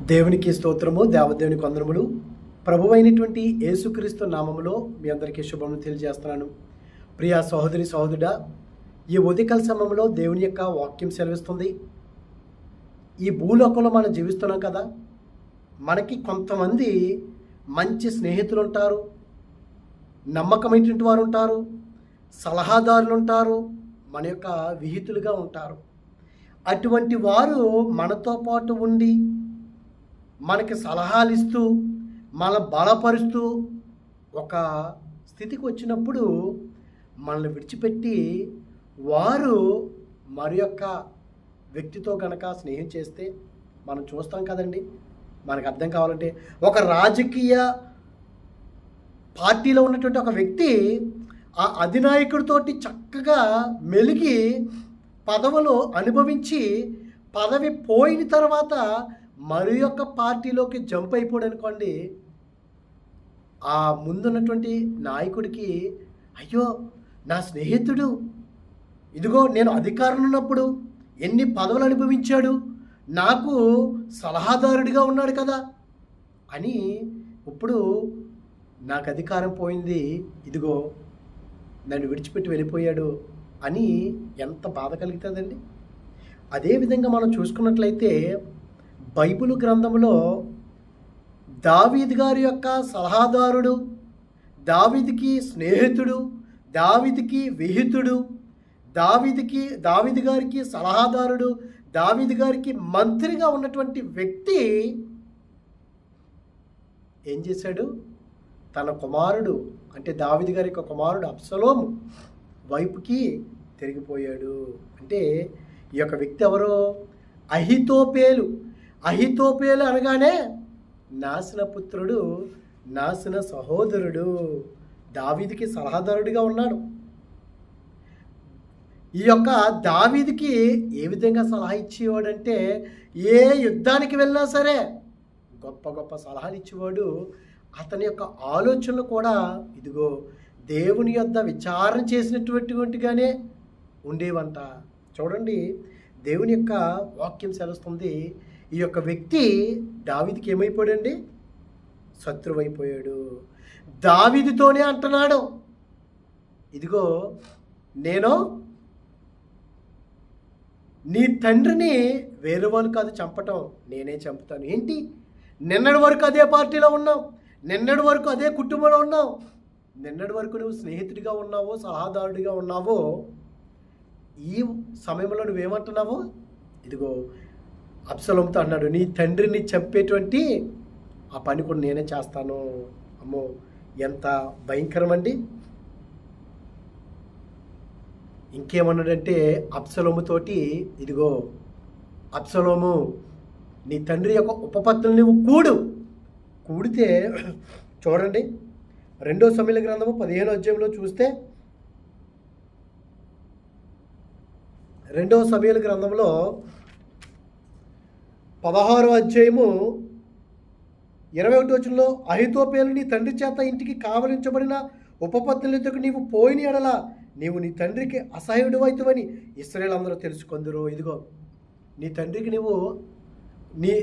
దేవునికి స్తోత్రము, దేవదేవునికి వందనములు. ప్రభువైనటువంటి యేసుక్రీస్తు నామములో మీ అందరికీ శుభములు తెలియజేస్తున్నాను. ప్రియా సహోదరి సహోదరుడా, ఈ ఉదయకాల సమయంలో దేవుని యొక్క వాక్యం సెలవిస్తుంది. ఈ భూలోకంలో మనం జీవిస్తున్నాం కదా, మనకి కొంతమంది మంచి స్నేహితులు ఉంటారు, నమ్మకమైనటువంటి వారు ఉంటారు, సలహాదారులు ఉంటారు, మన యొక్క విహితులుగా ఉంటారు. అటువంటి వారు మనతో పాటు ఉండి మనకి సలహాలు ఇస్తూ మన బలపరుస్తూ ఒక స్థితికి వచ్చినప్పుడు మనల్ని విడిచిపెట్టి వారు మరి యొక్క వ్యక్తితో కనుక స్నేహం చేస్తే మనం చూస్తాం కదండి. మనకు అర్థం కావాలంటే, ఒక రాజకీయ పార్టీలో ఉన్నటువంటి ఒక వ్యక్తి ఆ అధినాయకుడితోటి చక్కగా మెలిగి పదవులు అనుభవించి పదవి పోయిన తర్వాత మరి యొక్క పార్టీలోకి జంప్ అయిపోయాడు అనుకోండి, ఆ ముందున్నటువంటి నాయకుడికి అయ్యో నా స్నేహితుడు ఇదిగో నేను అధికారంలో ఉన్నప్పుడు ఎన్ని పదవులు అనుభవించాడు, నాకు సలహాదారుడిగా ఉన్నాడు కదా అని, ఇప్పుడు నాకు అధికారం పోయింది, ఇదిగో నన్ను విడిచిపెట్టి వెళ్ళిపోయాడు అని ఎంత బాధ కలుగుతుందండి. అదేవిధంగా మనం చూసుకున్నట్లయితే బైబిల్ గ్రంథంలో దావీదు గారి యొక్క సలహాదారుడు, దావీదుకి స్నేహితుడు, దావీదుకి విహితుడు, దావీదు గారికి సలహాదారుడు, దావీదు గారికి మంత్రిగా ఉన్నటువంటి వ్యక్తి ఏం చేశాడు? తన కుమారుడు అంటే దావీదు గారి యొక్క కుమారుడు అబ్షలోము వైపుకి తిరిగిపోయాడు. అంటే ఈ యొక్క వ్యక్తి ఎవరో? అహితోపేలు. అహితోపేలు అనగానే నాశన పుత్రుడు, నాశన సహోదరుడు, దావీదుకి సలహాదారుడిగా ఉన్నాడు. ఈ యొక్క దావీదుకి ఏ విధంగా సలహా ఇచ్చేవాడంటే, ఏ యుద్ధానికి వెళ్ళినా సరే గొప్ప గొప్ప సలహాలు ఇచ్చేవాడు. అతని యొక్క ఆలోచనలు కూడా ఇదిగో దేవుని యొద్ద విచారణ చేసినటువంటిగానే ఉండేవంట. చూడండి, దేవుని యొక్క వాక్యం సెలవుస్తుంది, ఈ యొక్క వ్యక్తి దావీదుకి ఏమైపోయాడండి? శత్రువైపోయాడు. దావీదుతోనే అంటున్నాడు, ఇదిగో నేను నీ తండ్రిని వేరే వాళ్ళు కాదు చంపటం, నేనే చంపుతాను. ఏంటి, నిన్నటి వరకు అదే పార్టీలో ఉన్నావు, నిన్నటి వరకు అదే కుటుంబంలో ఉన్నావు, నిన్నటి వరకు నువ్వు స్నేహితుడిగా ఉన్నావో సలహాదారుడిగా ఉన్నావో, ఈ సమయంలో నువ్వేమంటున్నావు? ఇదిగో అబ్షలోముతో అన్నాడు, నీ తండ్రిని చంపేటువంటి ఆ పని కూడా నేనే చేస్తాను. అమ్మో, ఎంత భయంకరమండి. ఇంకేమన్నాడంటే అబ్షలోముతోటి, ఇదిగో అబ్షలోము, నీ తండ్రి యొక్క ఉపపత్తులు నువ్వు కూడితే చూడండి, 2 సమూయేలు గ్రంథము 15వ అధ్యాయంలో చూస్తే, 2 సమూయేలు గ్రంథంలో 16వ అధ్యాయము 21వ వచనంలో, అహితోపేలు నీ తండ్రి చేత ఇంటికి కావలించబడిన ఉపపత్నులతో నీవు పోయిన ఎడల నీవు నీ తండ్రికి అసహ్యుడు అవుతావని ఇశ్రాయేలు అందరూ తెలుసుకొందురు. ఇదిగో నీ తండ్రికి నువ్వు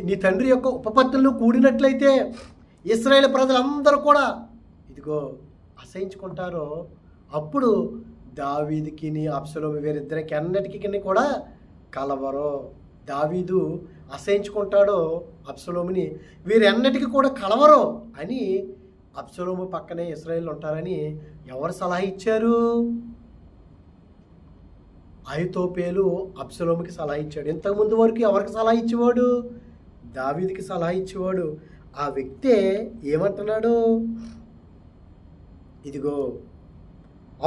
నీ తండ్రి యొక్క ఉపపత్నులు కూడినట్లయితే ఇశ్రాయేలు ప్రజలందరూ కూడా ఇదిగో అసహించుకుంటారో, అప్పుడు దావీదుకి అబ్షలోము వీరిద్దరికి అన్నిటికీ కూడా కలవరో. దావీదు అసహించుకుంటాడో అబ్షలోముని, వీరన్నిటికీ కూడా కలవరో అని అబ్షలోము పక్కనే ఇశ్రాయేలు ఉంటారని ఎవరు సలహా ఇచ్చారు? అహితోపేలు అబ్షలోముకి సలహా ఇచ్చాడు. ఇంతకుముందు వరకు ఎవరికి సలహా ఇచ్చేవాడు? దావీదుకి సలహా ఇచ్చేవాడు. ఆ వ్యక్తే ఏమంటున్నాడు? ఇదిగో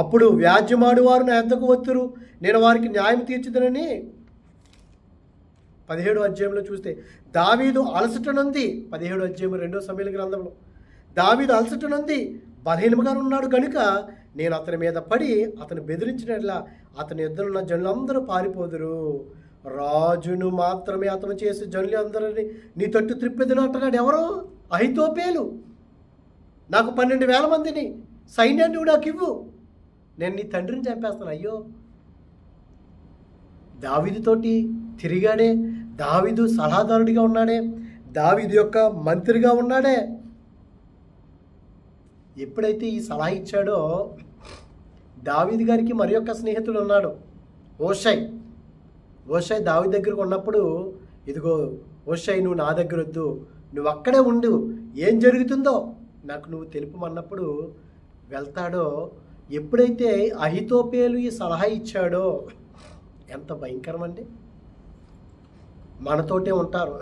అప్పుడు వ్యాజ్యమాడు వారు నా యొద్దకు వత్తురు, నేను వారికి న్యాయం తీర్చుదనని 17వ అధ్యాయంలో చూస్తే, దావీదు అలసటనుంది. 17వ అధ్యాయం 2 సమూయేలు గ్రంథంలో, దావీదు అలసటనుంది, బలహీనముగా ఉన్నాడు కనుక నేను అతని మీద పడి అతను బెదిరించినట్లా అతని యుద్ధంలో జనులందరూ పారిపోదురు, రాజును మాత్రమే అతను చేసి జనులు అందరినీ నీ తట్టు త్రిప్పెదను అంటున్నాడు. ఎవరు? అహితోపేలు. నాకు 12,000 మందిని సైన్యాన్ని నువ్వు నాకు ఇవ్వు, నేను నీ తండ్రిని చంపేస్తాను. అయ్యో, దావీదుతోటి తిరిగాడే, దావీదు సలహాదారుడిగా ఉన్నాడే, దావీదు యొక్క మంత్రిగా ఉన్నాడే. ఎప్పుడైతే ఈ సలహా ఇచ్చాడో దావీదు గారికి మరి యొక్క స్నేహితుడు ఉన్నాడు, హూషై. దావీదు దగ్గరకు ఉన్నప్పుడు, ఇదిగో హూషై, నువ్వు నా దగ్గర వద్దు, నువ్వు అక్కడే ఉండు, ఏం జరుగుతుందో నాకు నువ్వు తెలుపమన్నప్పుడు వెళ్తాడో. ఎప్పుడైతే అహీతోపేలు ఈ సలహా ఇచ్చాడో, ఎంత భయంకరమండి. మనతోటే ఉంటారు,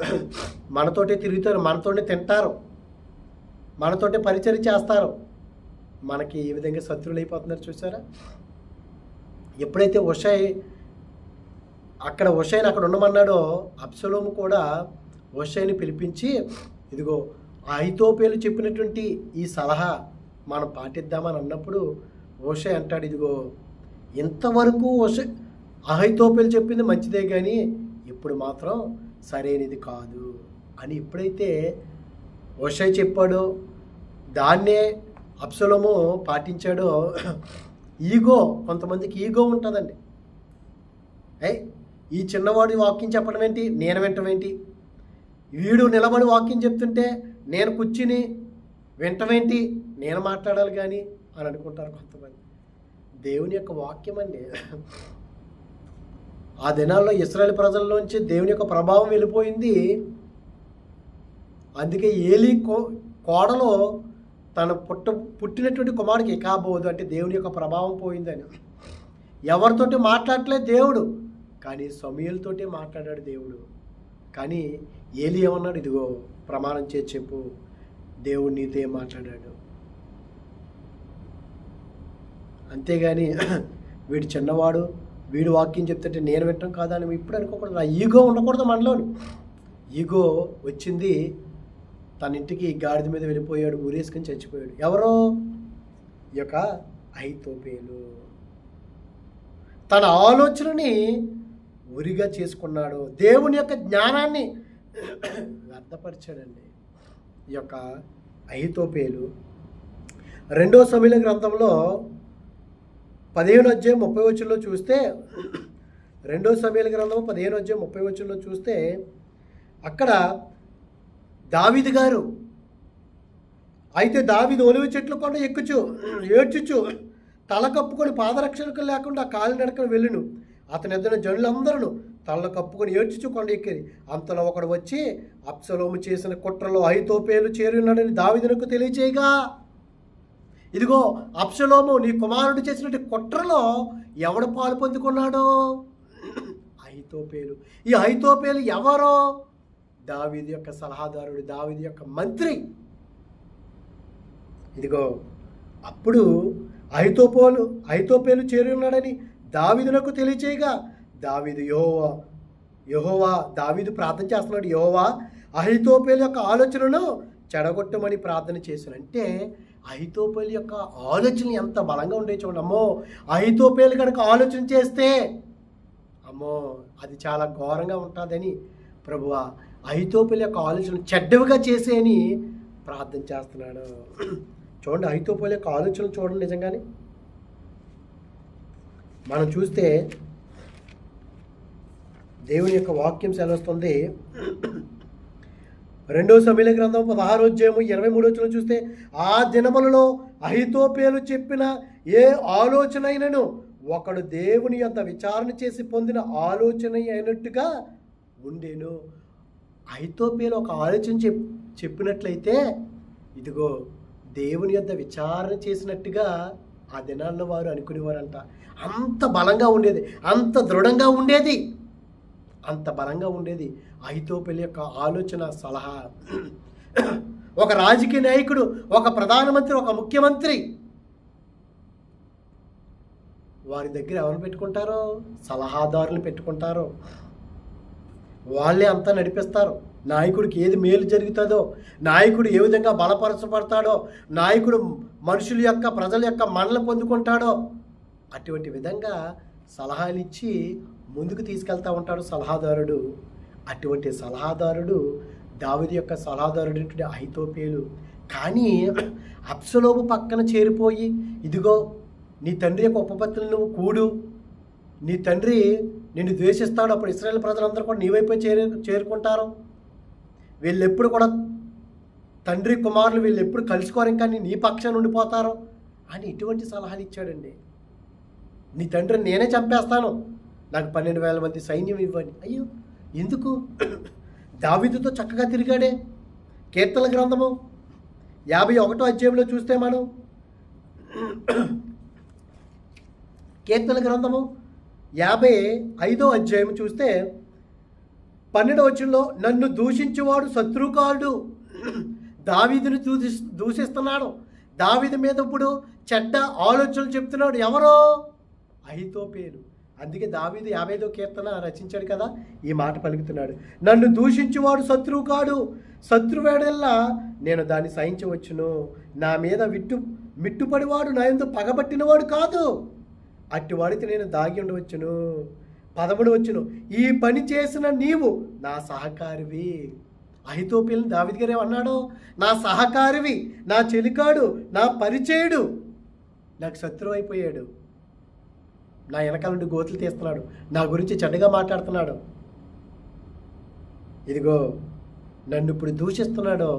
మనతోటే తిరుగుతారు, మనతోనే తింటారు, మనతోటే పరిచయం చేస్తారు, మనకి ఏ విధంగా శత్రువులు అయిపోతున్నారు చూసారా. ఎప్పుడైతే హూషైని అక్కడ ఉండమన్నాడో, అబ్షలోము కూడా హూషైని పిలిపించి, ఇదిగో అహీతోపేలు చెప్పినటువంటి ఈ సలహా మనం పాటిద్దామని అన్నప్పుడు హూషై అంటాడు, ఇదిగో ఇంతవరకు అహీతోపేలు చెప్పింది మంచిదే కానీ ఇప్పుడు మాత్రం సరైనది కాదు అని ఎప్పుడైతే హూషై చెప్పాడో, దాన్నే అబ్షలోము పాటించాడో. కొంతమందికి ఈగో ఉంటుందండి. ఈ చిన్నవాడు వాక్యం చెప్పడం ఏంటి, నేను వింటం ఏంటి, వీడు నిలబడి వాక్యం చెప్తుంటే నేను కూర్చుని వింటమేంటి, నేను మాట్లాడాలి కానీ అని అనుకుంటారు కొంతమంది. దేవుని యొక్క వాక్యం అండి. ఆ దినాల్లో ఇశ్రాయేలు ప్రజల్లోంచి దేవుని యొక్క ప్రభావం వెళ్ళిపోయింది. అందుకే ఏలీ కోడలో తన పుట్టినటువంటి కుమారుడికి ఇకాబోదు, అంటే దేవుని యొక్క ప్రభావం పోయిందని. ఎవరితోటి మాట్లాడట్లేదు దేవుడు, కానీ సమూయేలుతోటే మాట్లాడాడు దేవుడు. కానీ ఏలీ ఏమన్నాడు, ఇదిగో ప్రమాణం చేసి చెప్పు, దేవుడు నీతో ఏం మాట్లాడాడు. అంతేగాని వీడు చిన్నవాడు, వీడు వాక్యం చెప్తుంటే నేను వింటాం కాదా అని ఇప్పుడు అనుకోకూడదు. ఆ ఈగో ఉండకూడదు మనలోను. ఈగో వచ్చింది, తన ఇంటికి గాడిద మీద వెళ్ళిపోయాడు, ఊరేసుకొని చచ్చిపోయాడు. ఎవరో ఈ యొక్క అహీతోపేలు తన ఆలోచనని ఉరిగా చేసుకున్నాడు, దేవుని యొక్క జ్ఞానాన్ని వ్యర్థపరిచాడండి ఈ యొక్క అహీతోపేలు. 2 సమూయేలు గ్రంథంలో 15:30 చూస్తే, 2 సమూయేలు గ్రంథం 15:30 చూస్తే అక్కడ దావీదు గారు, అయితే దావీదు ఒలివ చెట్ల కొండ ఎక్కుచు ఏడ్చుచు తల కప్పుకొని పాదరక్షణకు లేకుండా కాలినడకన వెళ్ళును. అతని ఎదురు జనులందరూ తల కప్పుకొని ఏడ్చుచు కొండ ఎక్కేది. అంతలో ఒకడు వచ్చి అబ్షలోము చేసిన కుట్రలో అహీతోపేలు చేరి ఉన్నాడని దావీదునకు తెలియచేయగా, ఇదిగో అబ్షలోము నీ కుమారుడు చేసినట్టు కుట్రలో ఎవడు పాలు పొందుకున్నాడో, అహీతోపేలు. ఈ అహీతోపేలు ఎవరో? దావీదు యొక్క సలహాదారుడు, దావీదు యొక్క మంత్రి. ఇదిగో అప్పుడు అహీతోపేలు చేరి ఉన్నాడని దావీదునకు తెలియచేయగా, దావీదు ప్రార్థన చేస్తున్నాడు, యెహోవా అహీతోపేలు యొక్క ఆలోచనను చెడగొట్టమని ప్రార్థన చేశాను. అంటే అహీతోపేలు యొక్క ఆలోచన ఎంత బలంగా ఉండే చూడండి. అమ్మో, అహీతోపేలు కనుక ఆలోచన చేస్తే అమ్మో అది చాలా ఘోరంగా ఉంటుందని, ప్రభువా అహీతోపేలు యొక్క ఆలోచన చెడ్డవిగా చేసేని ప్రార్థన చేస్తున్నాడు. చూడండి అహీతోపేలు యొక్క ఆలోచనలు చూడండి. నిజంగానే మనం చూస్తే దేవుని యొక్క వాక్యం సెలవుస్తుంది. 2 సమూయేలు గ్రంథం 16:23 చూస్తే, ఆ దినములలో అహీతోపేలు చెప్పిన ఏ ఆలోచన అయినను ఒకడు దేవుని యొద్ద విచారణ చేసి పొందిన ఆలోచన అయినట్టుగా ఉండేను. అహీతోపేలు ఒక ఆలోచన చెప్పినట్లయితే, ఇదిగో దేవుని యొద్ద విచారణ చేసినట్టుగా ఆ దినాల్లో వారు అనుకునేవారంట. అంత బలంగా ఉండేది, అంత దృఢంగా ఉండేది, అంత బలంగా ఉండేది అహీతోపేలు యొక్క ఆలోచన, సలహా. ఒక రాజకీయ నాయకుడు, ఒక ప్రధానమంత్రి, ఒక ముఖ్యమంత్రి, వారి దగ్గర ఎవరు పెట్టుకుంటారో? సలహాదారులు పెట్టుకుంటారు. వాళ్ళే అంతా నడిపిస్తారు. నాయకుడికి ఏది మేలు జరుగుతుందో, నాయకుడు ఏ విధంగా బలపరచబడతాడో, నాయకుడు మనుషుల యొక్క ప్రజల యొక్క మన్నలు పొందుకుంటాడో, అటువంటి విధంగా సలహాలు ఇచ్చి ముందుకు తీసుకెళ్తూ ఉంటాడు సలహాదారుడు. అటువంటి సలహాదారుడు దావీదు యొక్క సలహాదారుడు అహీతోపేలు. కానీ అబ్షలోము పక్కన చేరిపోయి, ఇదిగో నీ తండ్రి యొక్క ఉపపత్తులను నువ్వు కూడు, నీ తండ్రి నిన్ను ద్వేషిస్తాడు, అప్పుడు ఇశ్రాయేలు ప్రజలందరూ కూడా నీ వైపే చేరుకుంటారు, వీళ్ళెప్పుడు కూడా తండ్రి కుమారులు వీళ్ళు ఎప్పుడు కలుసుకోరు, కానీ నీ పక్షాన ఉండిపోతారు అని ఇటువంటి సలహాలు ఇచ్చాడండి. నీ తండ్రిని నేనే చంపేస్తాను, నాకు 12,000 మంది సైన్యం ఇవ్వండి. అయ్యో ఎందుకు? దావీదుతో చక్కగా తిరిగాడే. కీర్తనల గ్రంథము 51వ అధ్యాయంలో చూస్తే మనం కీర్తనల గ్రంథము 55వ అధ్యాయం చూస్తే 12వ వచనంలో నన్ను దూషించేవాడు శత్రుకాడు. దావీదుని దూషిస్తున్నాడు. దావీదు మీద ఇప్పుడు చెడ్డ ఆలోచనలు చెప్తున్నాడు. ఎవరో? అహీతోపేలు. అందుకే దావీదు 55వ కీర్తన రచించాడు కదా, ఈ మాట పలుకుతున్నాడు. నన్ను దూషించేవాడు శత్రువు కాడు, శత్రువేడల్లా నేను దాన్ని సహించవచ్చును. నా మీద మిట్టుపడివాడు నా యందు పగబట్టినవాడు కాదు, అట్టివాడికి నేను దాగి ఉండవచ్చును. 13వ వచనం, ఈ పని చేసిన నీవు నా సహకారివి. అహీతోపేలుని దావీదు గారు ఏమన్నాడు? నా సహకారివి, నా చెలికాడు, నా పరిచయుడు, నాకు శత్రువు అయిపోయాడు, నా వెనకాల నుండి గోతులు తీస్తున్నాడు, నా గురించి చెడ్డగా మాట్లాడుతున్నాడు, ఇదిగో నన్ను ఇప్పుడు దూషిస్తున్నాడు.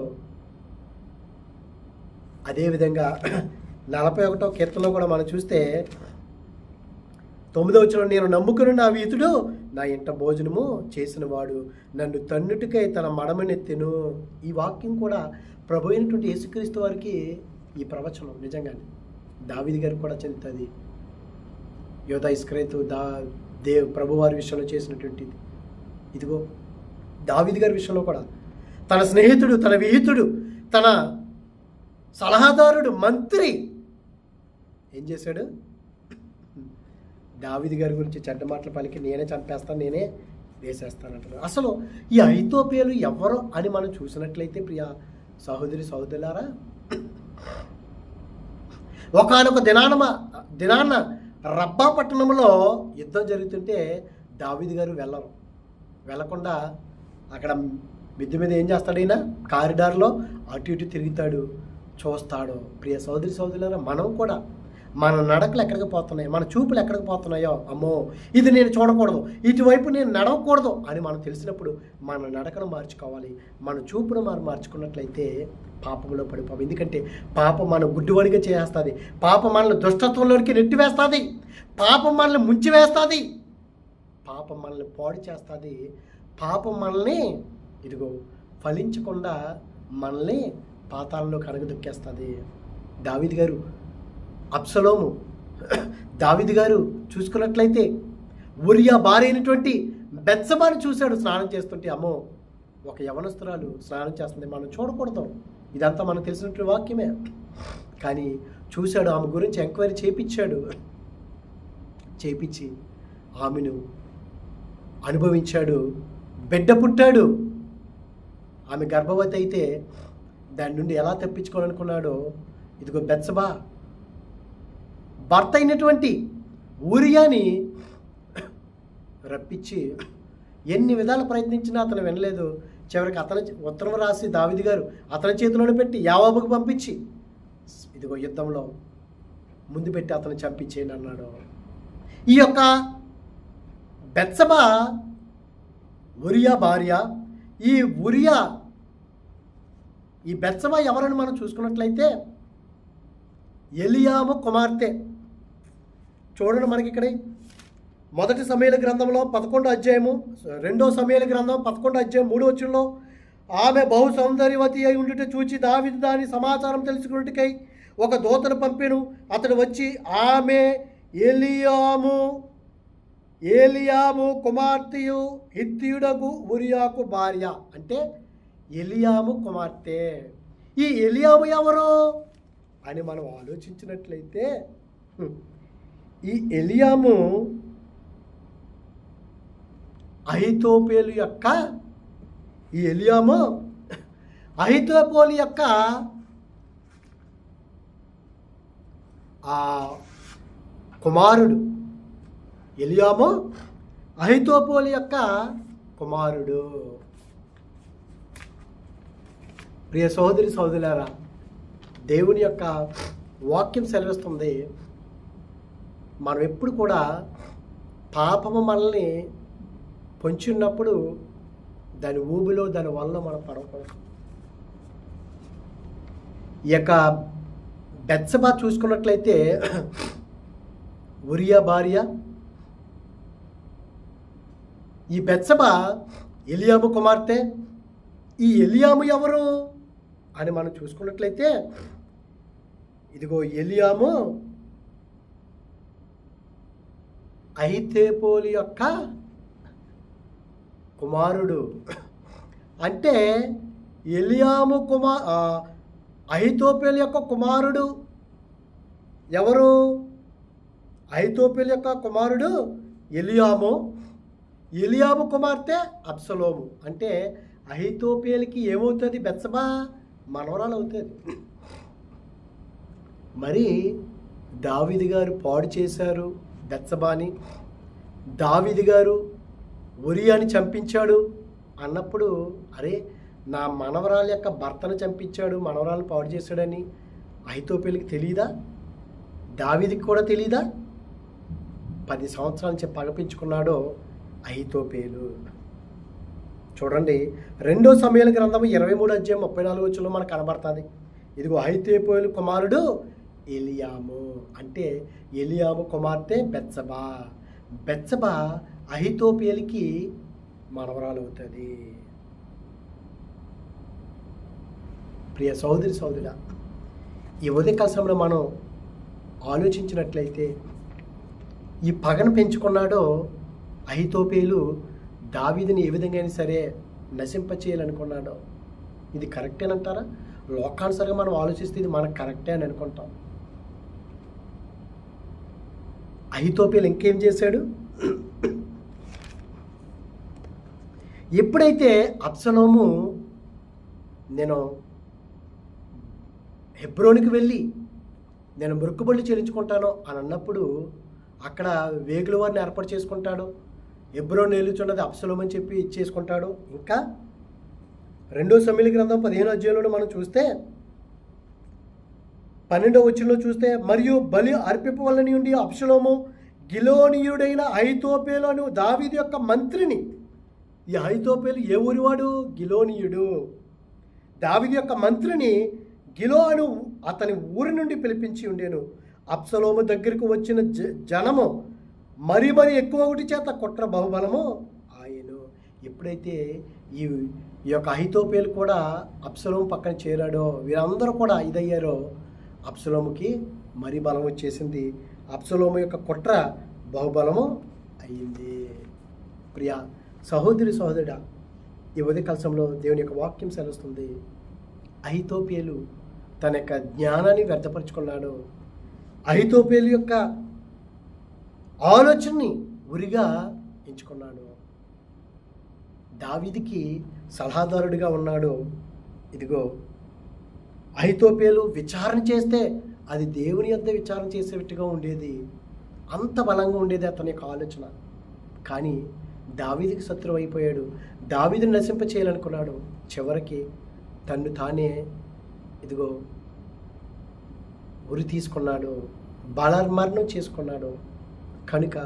అదేవిధంగా 41వ కీర్తనలో కూడా మనం చూస్తే 9వ వచనం, నేను నమ్ముకుని నా వీతుడు నా ఇంట భోజనము చేసిన వాడు నన్ను తన్నుటికై తన మడమనెత్తెను. ఈ వాక్యం కూడా ప్రభు అయినటువంటి యేసుక్రీస్తు వారికి ఈ ప్రవచనం నిజంగానే దావీదు గారికి కూడా చెందుతుంది. యోధా ఇస్కరేతు ప్రభువారి విషయంలో చేసినటువంటిది. ఇదిగో దావీదు గారి విషయంలో కూడా తన స్నేహితుడు, తన విహితుడు, తన సలహాదారుడు, మంత్రి ఏం చేశాడు? దావీదు గారి గురించి చెడ్డ మాటలు పలికి నేనే చంపేస్తాను, నేనే వేసేస్తానంటారు. అసలు ఈ అహీతోపేలు ఎవరు అని మనం చూసినట్లయితే ప్రియ సహోదరులారా, ఒకానొక దినాన రబ్బా పట్టణంలో యుద్ధం జరుగుతుంటే దావీదు గారు వెళ్ళకుండా అక్కడ మిద్దె మీద ఏం చేస్తాడు? అయినా కారిడార్లో అటు ఇటు తిరుగుతాడు, చూస్తాడు. ప్రియ సహోదరులారా, మనం కూడా మన నడకలు ఎక్కడికి పోతున్నాయి, మన చూపులు ఎక్కడికి పోతున్నాయో, అమ్మో ఇది నేను చూడకూడదు, ఇటువైపు నేను నడవకూడదు అని మనం తెలిసినప్పుడు మన నడకను మార్చుకోవాలి. మన చూపును మార్చుకున్నట్లయితే పాపంలో పడిపోవు. ఎందుకంటే పాపం మన గుడ్డివాడిగా చేస్తుంది, పాపం మనల్ని దుష్టత్వంలోనికి నెట్టివేస్తుంది, పాపం మనల్ని ముంచివేస్తుంది, పాపం మనల్ని పాడు చేస్తుంది, పాపం మనల్ని ఇదిగో ఫలించకుండా మనల్ని పాతాళంలో కడగదొక్కేస్తుంది. దావీదు గారు, అబ్షలోము, దావీదు గారు చూసుకున్నట్లయితే ఉరియా భార్య అయినటువంటి బెత్షెబాను చూశాడు స్నానం చేస్తుంటే. అమ్మో ఒక యవనస్తురాలు స్నానం చేస్తుంది, మనం చూడకూడదు, ఇదంతా మనకు తెలిసినటువంటి వాక్యమే. కానీ చూశాడు, ఆమె గురించి ఎంక్వైరీ చేపించి ఆమెను అనుభవించాడు. బిడ్డ పుట్టాడు. ఆమె గర్భవతి అయితే దాని నుండి ఎలా తప్పించుకోవాలనుకున్నాడో, ఇదిగో బెత్షెబా భర్త అయినటువంటి ఊరియాని రప్పించి ఎన్ని విధాలు ప్రయత్నించినా అతను వినలేదు. చివరికి అతని ఉత్తరం రాసి దావీదు గారు అతని చేతిలోనే పెట్టి యావాబుకు పంపించి ఇదిగో యుద్ధంలో ముందు పెట్టి అతను చంపించేయండి అన్నాడు. ఈ యొక్క బెత్షెబా ఉరియా భార్య. ఈ బెత్షెబా ఎవరని మనం చూసుకున్నట్లయితే ఎలియాము కుమార్తె. చూడండి మనకి ఇక్కడ 1 సమూయేలు గ్రంథంలో 11వ అధ్యాయము, 2వ సమూయేలు గ్రంథం 11వ అధ్యాయం 3వ వచనంలో, ఆమె బహు సౌందర్యవతి అయి ఉండుట చూచి దావీదు దాని సమాచారం తెలుసుకున్నట్టుకై ఒక దూతను పంపెను. అతడు వచ్చి ఆమె ఏలియాము కుమార్తెయు హిత్తీయుడగు ఉరియాకు భార్య, అంటే ఎలియాము కుమార్తె. ఈ ఎలియాము ఎవరు అని మనం ఆలోచించినట్లయితే, ఈ ఎలియాము అహీతోపేలు యొక్క కుమారుడు. ఎలియాము అహీతోపేలు యొక్క కుమారుడు. ప్రియ సహోదరులారా, దేవుని యొక్క వాక్యం సెలవిస్తుంది, మనం ఎప్పుడు కూడా పాపము మనల్ని పొంచి ఉన్నప్పుడు దాని ఊబిలో దాని వల్ల మనం పడకూడదు. ఈ యొక్క బెత్షెబా చూసుకున్నట్లయితే ఉరియా భార్య. ఈ బెత్షెబా ఎలియాము కుమార్తె. ఈ ఎలియాము ఎవరు అని మనం చూసుకున్నట్లయితే ఇదిగో ఎలియాము అహితోపెలు యొక్క కుమారుడు. అంటే ఎలియాము అహితోపెలు యొక్క కుమారుడు ఎవరు? అహితోపెలు యొక్క కుమారుడు ఎలియాము. ఎలియాము కుమార్తె అబ్షలోము. అంటే అహితోపెలుకి ఏమవుతుంది? బెత్షెబా మనవరాలు అవుతుంది. మరి దావీదు గారు పాడు చేశారు బెత్షెబాని, దావీదు గారు ఉరియాని చంపించాడు అన్నప్పుడు, అరే నా మనవరాలు యొక్క భర్తను చంపించాడు, మనవరాలు పాడు చేశాడని అహితోపెలుకి తెలియదా? దావీదుకి కూడా తెలియదా? 10 సంవత్సరాల నుంచి పగపించుకున్నాడో అహితోపెలు. చూడండి 2 సమూయేలు గ్రంథము 23 అధ్యాయం 34 వచనంలో మనకు కనబడుతుంది. ఇదిగో అహితోపెలు కుమారుడు ఎలియాము. అంటే ఎలియాము కుమార్తె బెత్షెబా. బెత్షెబా అహితోపెలుకి మనవరాలు అవుతుంది. ప్రియ సహోదరి సహోదరుడా, ఈ ఉదయకాల సమయంలో మనం ఆలోచించినట్లయితే ఈ పగను పెంచుకున్నాడో అహితోపెలు దావీదుని ఏ విధంగా అయినా సరే నశింపచేయాలనుకున్నాడో ఇది కరెక్టేనంటారా? లోకానుసారంగా మనం ఆలోచిస్తే ఇది మనకు కరెక్టే అని అనుకుంటాం. అహితోపెలు ఇంకేం చేశాడు? ఎప్పుడైతే అబ్షలోము నేను హెబ్రోనికి వెళ్ళి నేను మొక్కుబడులు చెల్లించుకుంటాను అని అన్నప్పుడు అక్కడ వేగుల వారిని ఏర్పాటు చేసుకుంటాడు. హెబ్రోను ఏలుచున్నది అబ్షలోము అని చెప్పి ఇచ్చేసుకుంటాడు. ఇంకా 2 సమూయేలు గ్రంథం 15 అధ్యాయంలో మనం చూస్తే 12వ వచనంలో చూస్తే, మరియు బలి అర్పింపవలనని ఉండి అబ్షలోము గిలోనీయుడైన అహితోపెలు అను దావీదు యొక్క మంత్రిని. ఈ అహితోపెలు ఏ ఊరివాడు? గిలోనీయుడు. దావీదు యొక్క మంత్రిని గిలో అను అతని ఊరి నుండి పిలిపించి ఉండేను. అబ్షలోము దగ్గరకు వచ్చిన జనము మరీ ఎక్కువ ఒకటి చేత కుట్ర బహుబలము ఆయను. ఎప్పుడైతే ఈ యొక్క అహితోపెలు కూడా అబ్షలోము పక్కన చేరాడో, వీరందరూ కూడా ఇదయ్యారో, అబ్షలోముకి మరీ బలం వచ్చేసింది. అబ్షలోము యొక్క కుట్ర బహుబలము అయ్యింది. ప్రియ సహోదరి సహోదరుడా, ఈ ఉదయకాల సమయంలో దేవుని యొక్క వాక్యం సెలవుస్తుంది. అహితోపెలు తన యొక్క జ్ఞానాన్ని వ్యర్థపరుచుకున్నాడు. అహితోపెలు యొక్క ఆలోచనని ఉరిగా ఎంచుకున్నాడు. దావీదుకి సలహాదారుడిగా ఉన్నాడు. ఇదిగో అహితోపెలు విచారణ చేస్తే అది దేవుని యొద్ద విచారణ చేసేట్టుగా ఉండేది. అంత బలంగా ఉండేది అతని యొక్క ఆలోచన. కానీ దావీదుకి శత్రువు అయిపోయాడు. దావీదుని నశింప చేయాలనుకున్నాడు. చివరికి తన్ను తానే ఇదిగో ఉరి తీసుకున్నాడు, బలమరణం చేసుకున్నాడు. కనుక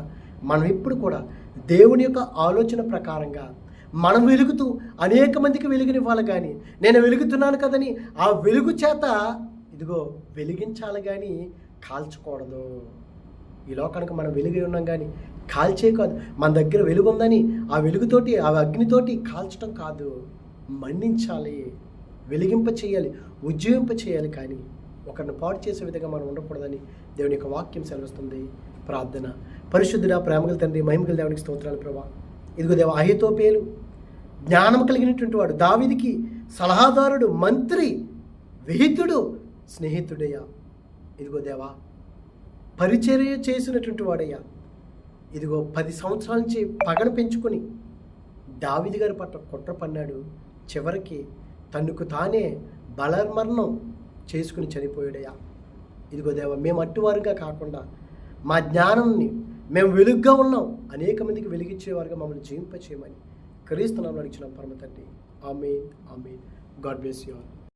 మనం ఇప్పుడు కూడా దేవుని యొక్క ఆలోచన ప్రకారంగా మనం వెలుగుతూ అనేక మందికి వెలుగునివ్వాలి. కానీ నేను వెలుగుతున్నాను కదని ఆ వెలుగు చేత ఇదిగో వెలిగించాలి కానీ కాల్చకూడదు. ఈ లోకానికి మనం వెలుగు ఉన్నాం కానీ కాల్చే కాదు. మన దగ్గర వెలుగు ఉందని ఆ వెలుగుతోటి ఆ అగ్నితోటి కాల్చడం కాదు, మండించాలి, వెలిగింప చేయాలి, ఉజ్జీవింప చేయాలి. కానీ ఒకరిని పాడు చేసే విధంగా మనం ఉండకూడదని దేవుని యొక్క వాక్యం సెలవుస్తుంది. ప్రార్థన. పరిశుద్ధుడా, ప్రేమగల తండ్రి, మహిమగల దేవునికి స్తోత్రాలు ప్రభా. ఇదిగో దేవా, అహితోపెలు జ్ఞానం కలిగినటువంటి వాడు, దావీదుకి సలహాదారుడు, మంత్రి, విహితుడు, స్నేహితుడయ్యా. ఇదిగో దేవా, పరిచర్య చేసినటువంటి వాడయ్యా. ఇదిగో 10 సంవత్సరాల నుంచి పగను పెంచుకొని దావీదు గారి పట్ల కుట్ర పన్నాడు. చివరికి తనకు తానే బలమరణం చేసుకుని చనిపోయాడయ్యా. ఇదిగో దేవా, మేము అట్టువారుగా కాకుండా మా జ్ఞానాన్ని మేము వెలుగ్గా ఉన్నాం, అనేక మందికి వెలిగించేవారుగా మమ్మల్ని జీవింపచేయమని క్రీస్తు నామములో అడిగిన పరమ తండ్రి. Amen, amen. God bless you all.